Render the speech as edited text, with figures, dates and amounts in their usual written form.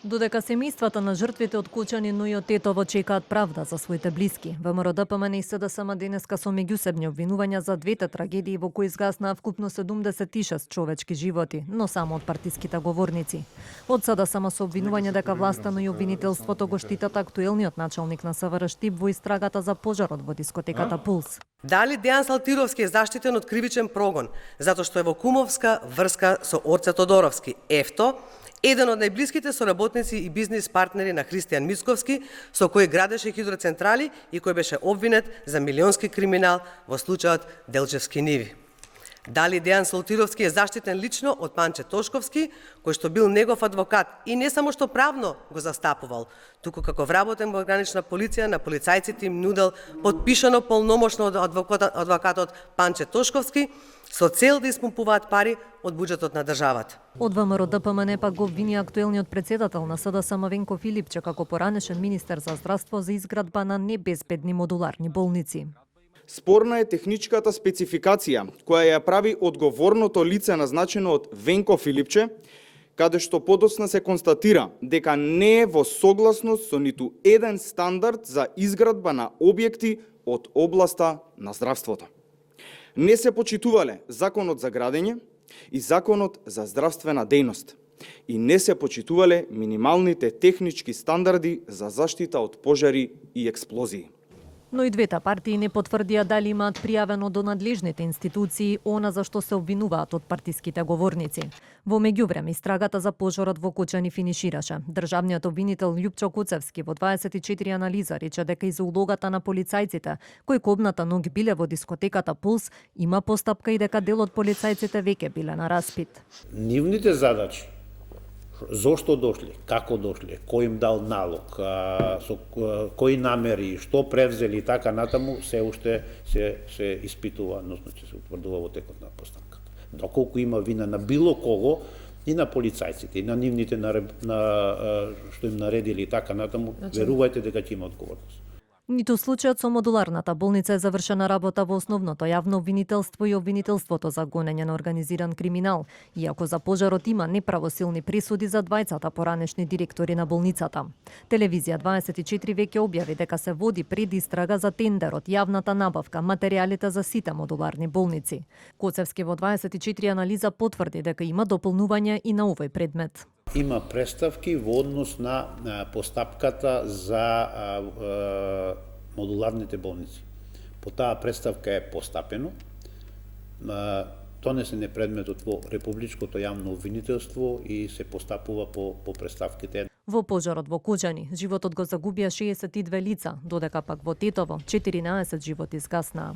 Додека семејствата на жртвите од Кочани, но и од Тетово чекаат правда за своите блиски, ВМРО ДПМН и СДСМ денеска со меѓусебни обвинувања за двете трагедии во кои изгаснаа вкупно 76 човечки животи, но само од партиските говорници. Од СДСМ со обвинување дека власта, но и обвинителството го штитат актуелниот началник на СВР Штип во истрагата за пожарот во дискотеката Пулс. Дали Дејан Салтировски е заштитен од кривичен прогон, затоа што е во кумовска врска со Орце Тодоровски, ефто, еден од најблиските соработници и бизнис партнери на Христијан Мицковски, со кој градеше хидроцентрали и кој беше обвинет за милионски криминал во случајот Делчевски ниви. Дали Дејан Салтировски е заштитен лично од Панче Тошковски, кој што бил негов адвокат и не само што правно го застапувал, туку како вработен во гранична полиција на полицајците им нудел подпишано полномошно од адвокатот Панче Тошковски со цел да испумпуваат пари од буџетот на државата. Од ВМРО ДПМН пак го обвини актуелниот председател на СДСМ Венко Филипче како поранешен министер за здравство за изградба на небезбедни модуларни болници. Спорна е техничката спецификација која ја прави одговорното лице назначено од Венко Филипче, каде што подоцна се констатира дека не е во согласност со ниту еден стандард за изградба на објекти од областа на здравството. Не се почитувале Законот за градење и Законот за здравствена дејност и не се почитувале минималните технички стандарди за заштита од пожари и експлозии. Но и двете партии не потврдија дали имаат пријавено до надлежните институции она за што се обвинуваат од партиските говорници. Во меѓувреме истрагата за пожарот во Кочани финишираше. Државниот обвинител Љупчо Куцевски во 24 анализа рече дека и за улогата на полицајците, кои кобната ноќ биле во дискотеката Пулс, има постапка и дека дел од полицајците веќе биле на распит. Нивните задачи, зошто дошле, како дошле, кој им дал налог, со кои намери, што превзели и така натаму, се уште се испитува, односно ќе се утврдува во текот на постапката. Доколку има вина на било кого, и на полицајците, и на нивните што им наредили и така натаму, верувајте дека ќе има одговорност. Ниту случајот со модуларната болница е завршена работа во основното јавно обвинителство и обвинителството за гонење на организиран криминал, иако за пожарот има неправосилни пресуди за двајцата поранешни директори на болницата. Телевизија 24 веќе објави дека се води предистрага за тендерот, јавната набавка, материјалите за сите модуларни болници. Коцевски во 24 анализа потврди дека има дополнување и на овој предмет. Има преставки во однос на постапката за модуларните болници. По таа преставка е постапено, донесен е предметот во Републичкото јавно обвинителство и се постапува по преставките. Во пожарот во Кочани животот го загубија 62 лица, додека пак во Тетово 14 животи изгаснаа.